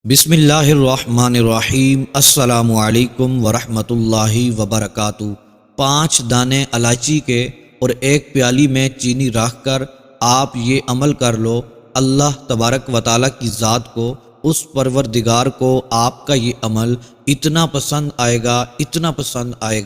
بسم اللہ الرحمن الرحیم۔ السلام علیکم ورحمۃ اللہ وبرکاتہ۔ 5 دانے الائچی کے اور 1 پیالی میں چینی رکھ کر آپ یہ عمل کر لو، اللہ تبارک و تعالیٰ کی ذات کو، اس پروردگار کو آپ کا یہ عمل اتنا پسند آئے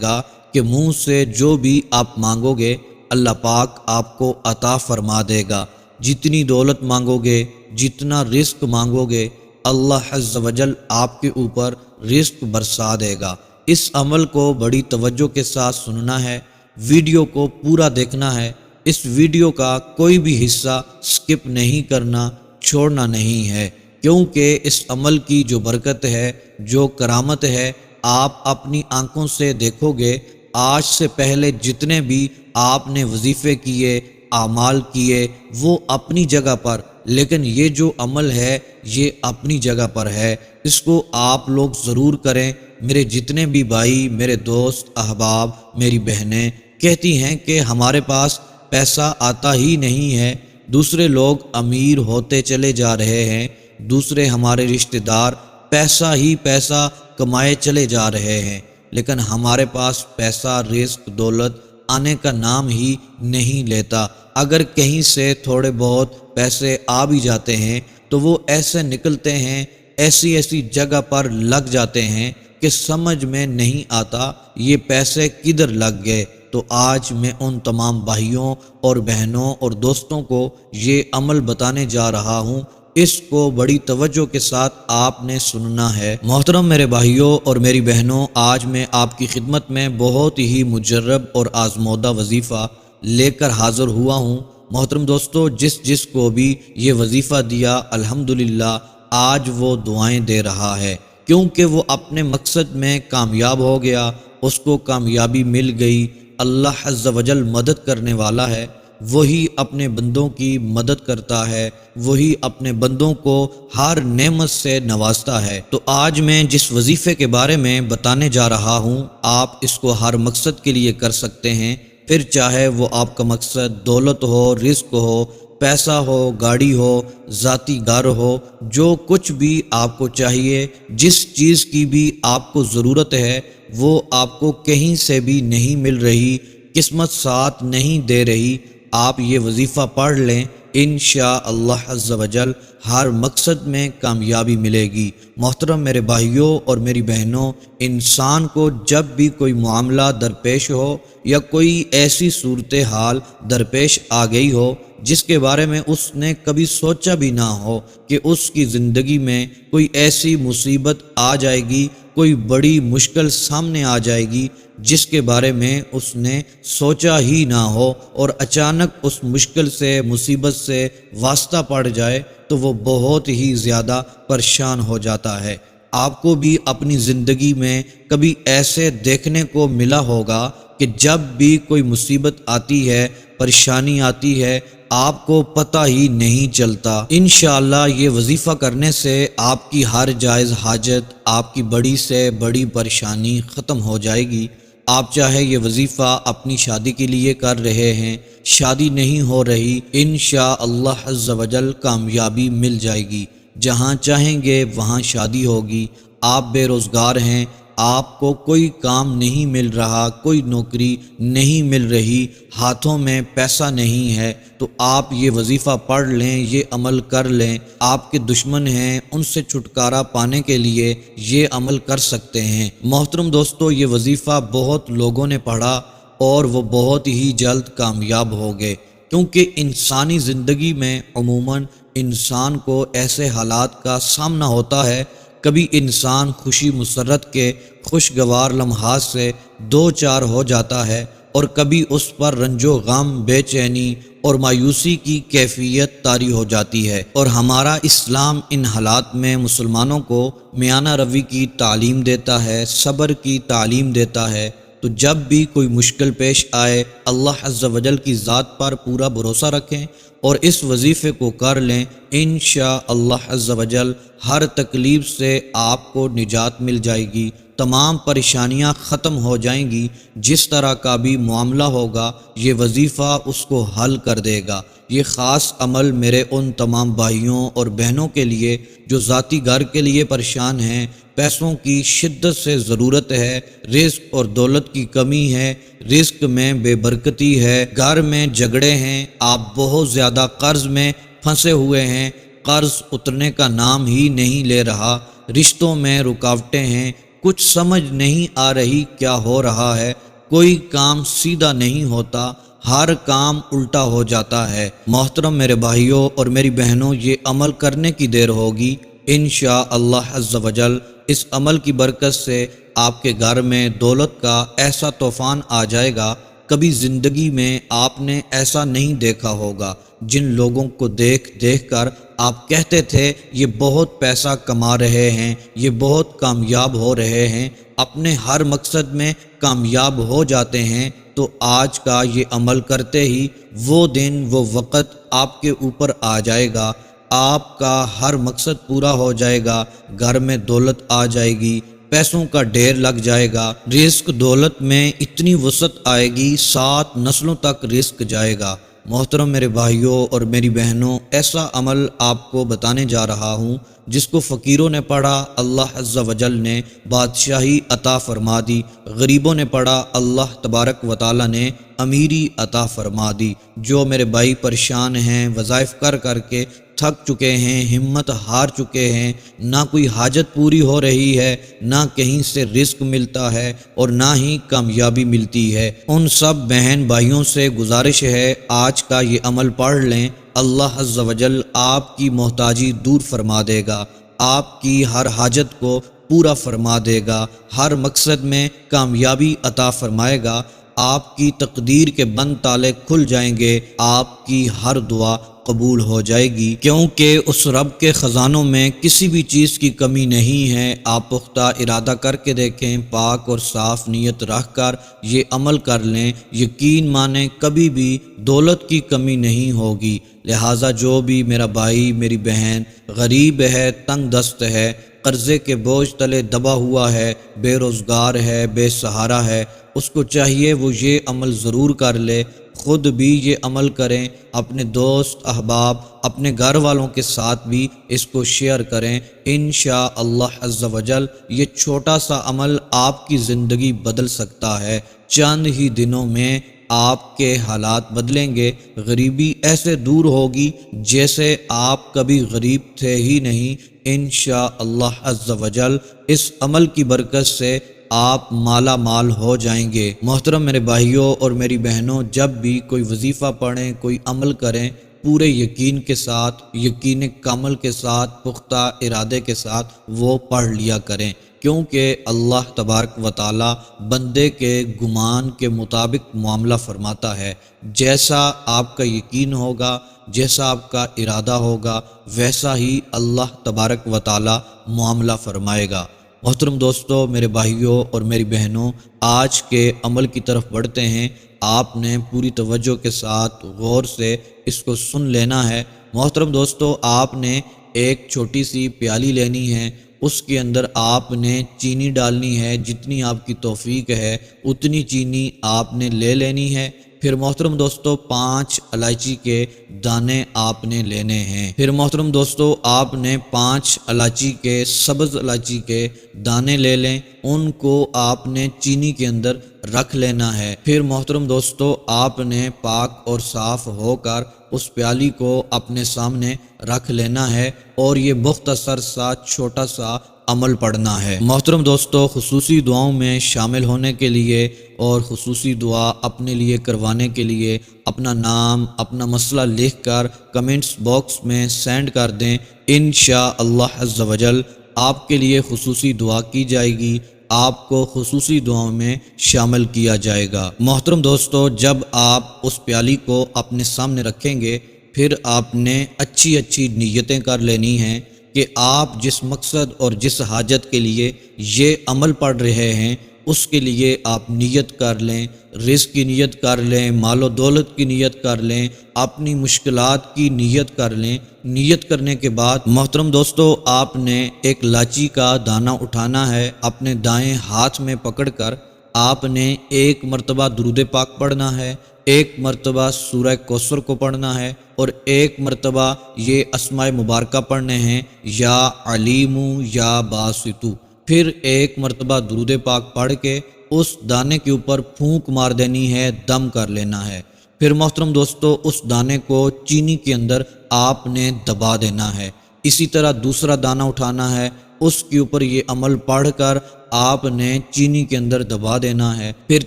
گا کہ منہ سے جو بھی آپ مانگو گے اللہ پاک آپ کو عطا فرما دے گا۔ جتنی دولت مانگو گے، جتنا رزق مانگو گے، اللہ عز و جل آپ کے اوپر رزق برسا دے گا۔ اس عمل کو بڑی توجہ کے ساتھ سننا ہے، ویڈیو کو پورا دیکھنا ہے، اس ویڈیو کا کوئی بھی حصہ سکپ نہیں کرنا، چھوڑنا نہیں ہے، کیونکہ اس عمل کی جو برکت ہے، جو کرامت ہے، آپ اپنی آنکھوں سے دیکھو گے۔ آج سے پہلے جتنے بھی آپ نے وظیفے کیے، اعمال کیے، وہ اپنی جگہ پر، لیکن یہ جو عمل ہے یہ اپنی جگہ پر ہے، اس کو آپ لوگ ضرور کریں۔ میرے جتنے بھی بھائی، میرے دوست احباب، میری بہنیں کہتی ہیں کہ ہمارے پاس پیسہ آتا ہی نہیں ہے، دوسرے لوگ امیر ہوتے چلے جا رہے ہیں، دوسرے ہمارے رشتہ دار پیسہ ہی پیسہ کمائے چلے جا رہے ہیں، لیکن ہمارے پاس پیسہ، رزق، دولت آنے کا نام ہی نہیں لیتا۔ اگر کہیں سے تھوڑے بہت پیسے آ بھی جاتے ہیں تو وہ ایسے نکلتے ہیں، ایسی جگہ پر لگ جاتے ہیں کہ سمجھ میں نہیں آتا یہ پیسے کدھر لگ گئے۔ تو آج میں ان تمام بھائیوں اور بہنوں اور دوستوں کو یہ عمل بتانے جا رہا ہوں، اس کو بڑی توجہ کے ساتھ آپ نے سننا ہے۔ محترم میرے بھائیوں اور میری بہنوں، آج میں آپ کی خدمت میں بہت ہی مجرب اور آزمودہ وظیفہ لے کر حاضر ہوا ہوں۔ محترم دوستو، جس کو بھی یہ وظیفہ دیا الحمدللہ آج وہ دعائیں دے رہا ہے، کیونکہ وہ اپنے مقصد میں کامیاب ہو گیا، اس کو کامیابی مل گئی۔ اللہ عز و جل مدد کرنے والا ہے، وہی اپنے بندوں کی مدد کرتا ہے، وہی اپنے بندوں کو ہر نعمت سے نوازتا ہے۔ تو آج میں جس وظیفے کے بارے میں بتانے جا رہا ہوں، آپ اس کو ہر مقصد کے لیے کر سکتے ہیں، پھر چاہے وہ آپ کا مقصد دولت ہو، رزق ہو، پیسہ ہو، گاڑی ہو، ذاتی گھر ہو، جو کچھ بھی آپ کو چاہیے، جس چیز کی بھی آپ کو ضرورت ہے، وہ آپ کو کہیں سے بھی نہیں مل رہی، قسمت ساتھ نہیں دے رہی، آپ یہ وظیفہ پڑھ لیں، انشاءاللہ عز و جل ہر مقصد میں کامیابی ملے گی۔ محترم میرے بھائیوں اور میری بہنوں، انسان کو جب بھی کوئی معاملہ درپیش ہو یا کوئی ایسی صورتحال درپیش آ گئی ہو جس کے بارے میں اس نے کبھی سوچا بھی نہ ہو کہ اس کی زندگی میں کوئی ایسی مصیبت آ جائے گی، کوئی بڑی مشکل سامنے آ جائے گی جس کے بارے میں اس نے سوچا ہی نہ ہو، اور اچانک اس مشکل سے، مصیبت سے واسطہ پڑ جائے تو وہ بہت ہی زیادہ پریشان ہو جاتا ہے۔ آپ کو بھی اپنی زندگی میں کبھی ایسے دیکھنے کو ملا ہوگا کہ جب بھی کوئی مصیبت آتی ہے، پریشانی آتی ہے، آپ کو پتہ ہی نہیں چلتا۔ انشاءاللہ یہ وظیفہ کرنے سے آپ کی ہر جائز حاجت، آپ کی بڑی سے بڑی پریشانی ختم ہو جائے گی۔ آپ چاہے یہ وظیفہ اپنی شادی کے لیے کر رہے ہیں، شادی نہیں ہو رہی، انشاءاللہ عز و جل کامیابی مل جائے گی، جہاں چاہیں گے وہاں شادی ہوگی۔ آپ بے روزگار ہیں، آپ کو کوئی کام نہیں مل رہا، کوئی نوکری نہیں مل رہی، ہاتھوں میں پیسہ نہیں ہے، تو آپ یہ وظیفہ پڑھ لیں، یہ عمل کر لیں۔ آپ کے دشمن ہیں، ان سے چھٹکارا پانے کے لیے یہ عمل کر سکتے ہیں۔ محترم دوستو، یہ وظیفہ بہت لوگوں نے پڑھا اور وہ بہت ہی جلد کامیاب ہو گئے، کیونکہ انسانی زندگی میں عموماً انسان کو ایسے حالات کا سامنا ہوتا ہے، کبھی انسان خوشی مسرت کے خوشگوار لمحات سے دو چار ہو جاتا ہے، اور کبھی اس پر رنج و غم، بے چینی اور مایوسی کی کیفیت طاری ہو جاتی ہے۔ اور ہمارا اسلام ان حالات میں مسلمانوں کو میانہ روی کی تعلیم دیتا ہے، صبر کی تعلیم دیتا ہے۔ تو جب بھی کوئی مشکل پیش آئے، اللہ عز و جل کی ذات پر پورا بھروسہ رکھیں اور اس وظیفے کو کر لیں، انشاءاللہ عز و جل ہر تکلیف سے آپ کو نجات مل جائے گی، تمام پریشانیاں ختم ہو جائیں گی۔ جس طرح کا بھی معاملہ ہوگا یہ وظیفہ اس کو حل کر دے گا۔ یہ خاص عمل میرے ان تمام بھائیوں اور بہنوں کے لیے جو ذاتی گھر کے لیے پریشان ہیں، پیسوں کی شدت سے ضرورت ہے، رزق اور دولت کی کمی ہے، رزق میں بے برکتی ہے، گھر میں جھگڑے ہیں، آپ بہت زیادہ قرض میں پھنسے ہوئے ہیں، قرض اترنے کا نام ہی نہیں لے رہا، رشتوں میں رکاوٹیں ہیں، کچھ سمجھ نہیں آ رہی کیا ہو رہا ہے، کوئی کام سیدھا نہیں ہوتا، ہر کام الٹا ہو جاتا ہے۔ محترم میرے بھائیوں اور میری بہنوں، یہ عمل کرنے کی دیر ہوگی، انشاءاللہ عز و جل اس عمل کی برکت سے آپ کے گھر میں دولت کا ایسا طوفان آ جائے گا، کبھی زندگی میں آپ نے ایسا نہیں دیکھا ہوگا۔ جن لوگوں کو دیکھ دیکھ کر آپ کہتے تھے یہ بہت پیسہ کما رہے ہیں، یہ بہت کامیاب ہو رہے ہیں، اپنے ہر مقصد میں کامیاب ہو جاتے ہیں، تو آج کا یہ عمل کرتے ہی وہ دن وہ وقت آپ کے اوپر آ جائے گا، آپ کا ہر مقصد پورا ہو جائے گا، گھر میں دولت آ جائے گی، پیسوں کا ڈھیر لگ جائے گا، رزق دولت میں اتنی وسعت آئے گی 7 نسلوں تک رزق جائے گا۔ محترم میرے بھائیوں اور میری بہنوں، ایسا عمل آپ کو بتانے جا رہا ہوں جس کو فقیروں نے پڑھا اللہ عز و جل نے بادشاہی عطا فرما دی، غریبوں نے پڑھا اللہ تبارک و تعالی نے امیری عطا فرما دی۔ جو میرے بھائی پریشان ہیں، وظائف کر کر کے تھک چکے ہیں، ہمت ہار چکے ہیں، نہ کوئی حاجت پوری ہو رہی ہے، نہ کہیں سے رزق ملتا ہے اور نہ ہی کامیابی ملتی ہے، ان سب بہن بھائیوں سے گزارش ہے آج کا یہ عمل پڑھ لیں، اللہ عز و جل آپ کی محتاجی دور فرما دے گا، آپ کی ہر حاجت کو پورا فرما دے گا، ہر مقصد میں کامیابی عطا فرمائے گا، آپ کی تقدیر کے بند تالے کھل جائیں گے، آپ کی ہر دعا قبول ہو جائے گی، کیونکہ اس رب کے خزانوں میں کسی بھی چیز کی کمی نہیں ہے۔ آپ پختہ ارادہ کر کے دیکھیں، پاک اور صاف نیت رکھ کر یہ عمل کر لیں، یقین مانیں کبھی بھی دولت کی کمی نہیں ہوگی۔ لہٰذا جو بھی میرا بھائی میری بہن غریب ہے، تنگ دست ہے، قرضے کے بوجھ تلے دبا ہوا ہے، بے روزگار ہے، بے سہارا ہے، اس کو چاہیے وہ یہ عمل ضرور کر لے، خود بھی یہ عمل کریں، اپنے دوست احباب اپنے گھر والوں کے ساتھ بھی اس کو شیئر کریں، انشاءاللہ عز و جل یہ چھوٹا سا عمل آپ کی زندگی بدل سکتا ہے، چند ہی دنوں میں آپ کے حالات بدلیں گے، غریبی ایسے دور ہوگی جیسے آپ کبھی غریب تھے ہی نہیں، انشاءاللہ عز و جل اس عمل کی برکت سے آپ مالا مال ہو جائیں گے۔ محترم میرے بھائیوں اور میری بہنوں، جب بھی کوئی وظیفہ پڑھیں، کوئی عمل کریں، پورے یقین کے ساتھ، یقین کامل کے ساتھ، پختہ ارادے کے ساتھ وہ پڑھ لیا کریں، کیونکہ اللہ تبارک و تعالی بندے کے گمان کے مطابق معاملہ فرماتا ہے، جیسا آپ کا یقین ہوگا، جیسا آپ کا ارادہ ہوگا، ویسا ہی اللہ تبارک و تعالی معاملہ فرمائے گا۔ محترم دوستو، میرے بھائیوں اور میری بہنوں، آج کے عمل کی طرف بڑھتے ہیں۔ آپ نے پوری توجہ کے ساتھ غور سے اس کو سن لینا ہے۔ محترم دوستو، آپ نے ایک چھوٹی سی پیالی لینی ہے، اس کے اندر آپ نے چینی ڈالنی ہے، جتنی آپ کی توفیق ہے اتنی چینی آپ نے لے لینی ہے۔ پھر محترم دوستو 5 الائچی کے دانے آپ نے لینے ہیں۔ پھر محترم دوستو آپ نے 5 الائچی کے سبز الائچی کے دانے لے لیں، ان کو آپ نے چینی کے اندر رکھ لینا ہے۔ پھر محترم دوستو آپ نے پاک اور صاف ہو کر اس پیالی کو اپنے سامنے رکھ لینا ہے اور یہ مختصر سا چھوٹا سا عمل پڑھنا ہے۔ محترم دوستو، خصوصی دعاؤں میں شامل ہونے کے لیے اور خصوصی دعا اپنے لیے کروانے کے لیے اپنا نام، اپنا مسئلہ لکھ کر کمنٹس باکس میں سینڈ کر دیں، انشاءاللہ عز و جل آپ کے لیے خصوصی دعا کی جائے گی، آپ کو خصوصی دعاؤں میں شامل کیا جائے گا۔ محترم دوستو، جب آپ اس پیالی کو اپنے سامنے رکھیں گے، پھر آپ نے اچھی اچھی نیتیں کر لینی ہیں کہ آپ جس مقصد اور جس حاجت کے لیے یہ عمل پڑھ رہے ہیں، اس کے لیے آپ نیت کر لیں، رزق کی نیت کر لیں، مال و دولت کی نیت کر لیں، اپنی مشکلات کی نیت کر لیں۔ نیت کرنے کے بعد محترم دوستو آپ نے ایک لاچی کا دانہ اٹھانا ہے، اپنے دائیں ہاتھ میں پکڑ کر آپ نے ایک مرتبہ درود پاک پڑھنا ہے، ایک مرتبہ سورہ کوثر کو پڑھنا ہے، اور ایک مرتبہ یہ اسماء مبارکہ پڑھنے ہیں، یا علیم یا باسطو۔ پھر ایک مرتبہ درود پاک پڑھ کے اس دانے کے اوپر پھونک مار دینی ہے، دم کر لینا ہے۔ پھر محترم دوستو اس دانے کو چینی کے اندر آپ نے دبا دینا ہے۔ اسی طرح دوسرا دانہ اٹھانا ہے، اس کے اوپر یہ عمل پڑھ کر آپ نے چینی کے اندر دبا دینا ہے۔ پھر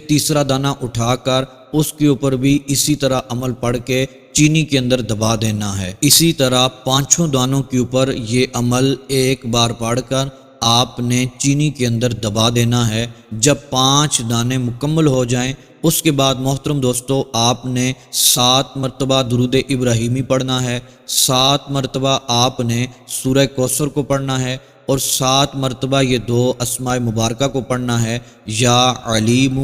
تیسرا دانہ اٹھا کر اس کے اوپر بھی اسی طرح عمل پڑھ کے چینی کے اندر دبا دینا ہے۔ اسی طرح پانچوں دانوں کے اوپر یہ عمل ایک بار پڑھ کر آپ نے چینی کے اندر دبا دینا ہے۔ جب 5 دانے مکمل ہو جائیں اس کے بعد محترم دوستو آپ نے 7 مرتبہ درود ابراہیمی پڑھنا ہے، 7 مرتبہ آپ نے سورہ کوثر کو پڑھنا ہے، اور 7 مرتبہ یہ 2 اسماء مبارکہ کو پڑھنا ہے، یا علیم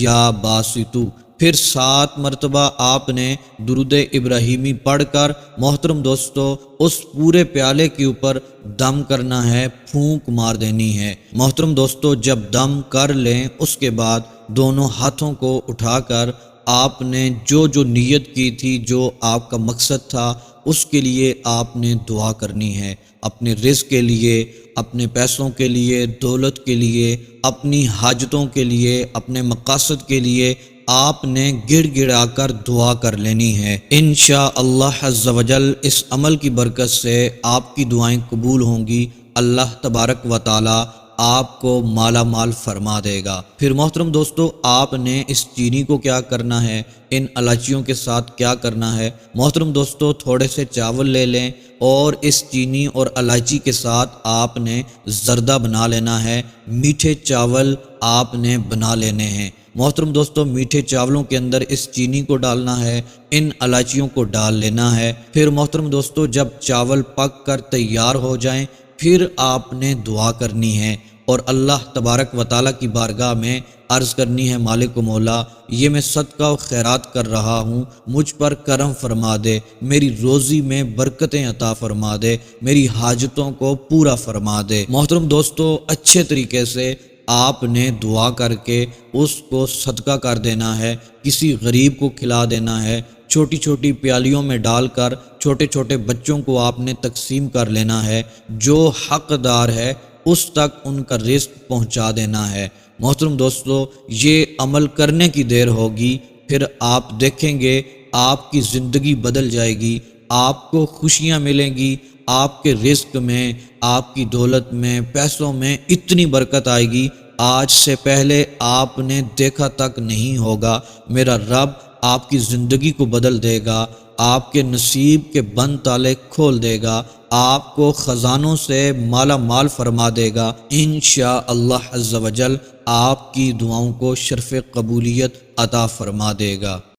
یا باسطو۔ پھر 7 مرتبہ آپ نے درود ابراہیمی پڑھ کر محترم دوستو اس پورے پیالے کے اوپر دم کرنا ہے، پھونک مار دینی ہے۔ محترم دوستو جب دم کر لیں اس کے بعد دونوں ہاتھوں کو اٹھا کر آپ نے جو نیت کی تھی، جو آپ کا مقصد تھا، اس کے لیے آپ نے دعا کرنی ہے، اپنے رزق کے لیے، اپنے پیسوں کے لیے، دولت کے لیے، اپنی حاجتوں کے لیے، اپنے مقاصد کے لیے آپ نے گڑ گڑا کر دعا کر لینی ہے۔ انشاءاللہ عز و جل اس عمل کی برکت سے آپ کی دعائیں قبول ہوں گی، اللہ تبارک و تعالی آپ کو مالا مال فرما دے گا۔ پھر محترم دوستو آپ نے اس چینی کو کیا کرنا ہے، ان الائچیوں کے ساتھ کیا کرنا ہے؟ محترم دوستو تھوڑے سے چاول لے لیں اور اس چینی اور الائچی کے ساتھ آپ نے زردہ بنا لینا ہے، میٹھے چاول آپ نے بنا لینے ہیں۔ محترم دوستو میٹھے چاولوں کے اندر اس چینی کو ڈالنا ہے، ان الائچیوں کو ڈال لینا ہے۔ پھر محترم دوستو جب چاول پک کر تیار ہو جائیں پھر آپ نے دعا کرنی ہے اور اللہ تبارک و تعالیٰ کی بارگاہ میں عرض کرنی ہے، مالک و مولا یہ میں صدقہ و خیرات کر رہا ہوں، مجھ پر کرم فرما دے، میری روزی میں برکتیں عطا فرما دے، میری حاجتوں کو پورا فرما دے۔ محترم دوستو اچھے طریقے سے آپ نے دعا کر کے اس کو صدقہ کر دینا ہے، کسی غریب کو کھلا دینا ہے، چھوٹی چھوٹی پیالیوں میں ڈال کر چھوٹے چھوٹے بچوں کو آپ نے تقسیم کر لینا ہے، جو حقدار ہے اس تک ان کا رزق پہنچا دینا ہے۔ محترم دوستو یہ عمل کرنے کی دیر ہوگی، پھر آپ دیکھیں گے آپ کی زندگی بدل جائے گی، آپ کو خوشیاں ملیں گی، آپ کے رزق میں، آپ کی دولت میں، پیسوں میں اتنی برکت آئے گی آج سے پہلے آپ نے دیکھا تک نہیں ہوگا۔ میرا رب آپ کی زندگی کو بدل دے گا، آپ کے نصیب کے بند تالے کھول دے گا، آپ کو خزانوں سے مالا مال فرما دے گا۔ انشاءاللہ عز و جل آپ کی دعاؤں کو شرف قبولیت عطا فرما دے گا۔